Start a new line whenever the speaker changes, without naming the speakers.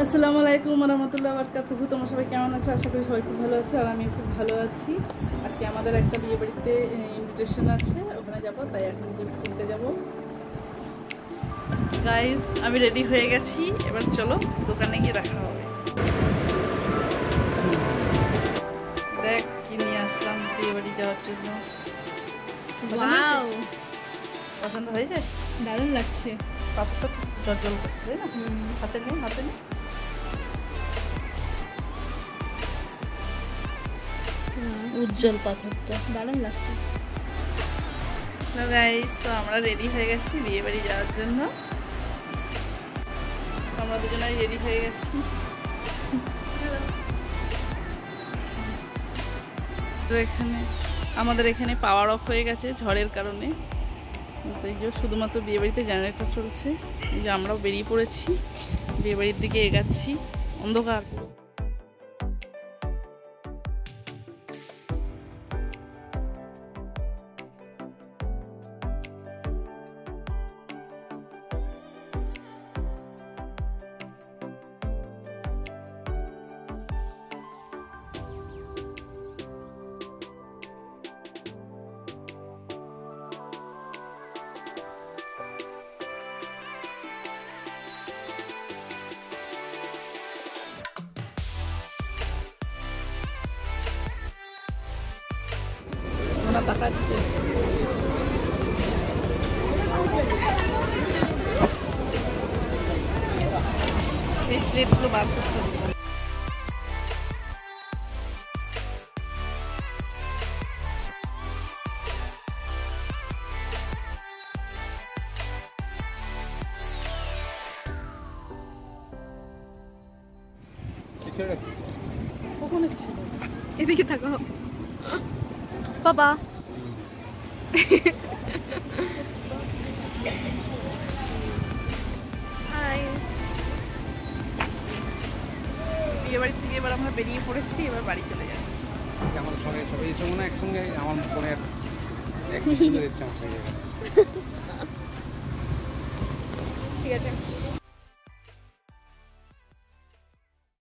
আসসালামু আলাইকুম রহমতুল্লাহ বারকাতুহু। তোমরা সবাই কেমন আছো? আশা করি সবাই খুব ভালো আছো আর আমি খুব ভালো আছি। আজকে আমাদের একটা বিয়ে বাড়িতে ইনভিটেশন আছে, ওখানে যাবো, তাই এখন গিফট কিনতে যাবো। গাইস, আমি রেডি হয়ে গেছি, এবার চলো দোকানে গিয়ে দেখা হবে। দেখ কি নিয়ে আসলাম বিয়ে বাড়ি যাওয়ার জন্য।
ওয়াও,
পছন্দ হয়েছে?
দারুণ লাগছে।
পাথরটা জল করছে, তাই না? হাতে নেই, হাতে নেই। উজ্জ্বল পাথরটা
দারুণ লাগছে।
গাইস, তো আমরা রেডি হয়ে গেছি বিয়ে বাড়ি যাওয়ার জন্য। আমরা দুজনেই রেডি হয়ে গেছি। তো আমাদের এখানে পাওয়ার অফ হয়ে গেছে ঝড়ের কারণে। তো এই যে শুধুমাত্র বিয়ে বাড়িতে জেনারেটর চলছে। এই যে আমরাও বেরিয়ে পড়েছি, বিয়ে বাড়ির দিকে এগাচ্ছি। অন্ধকার। ওরা তাকাচ্ছে। এই প্লেটগুলো বার করতে হবে। কখন ছিল?
এদিকে থাকো বাবা। হাই।
বিয়ে বাড়ি থেকে এবার আমরা বেরিয়ে পড়েছি, এবার বাড়ি চলে যাচ্ছি।
আমার সবাই সবাই এসে মনে হয় একসঙ্গে আমার বোনের একই সুন্দর এসছে আমার সঙ্গে।
ঠিক আছে।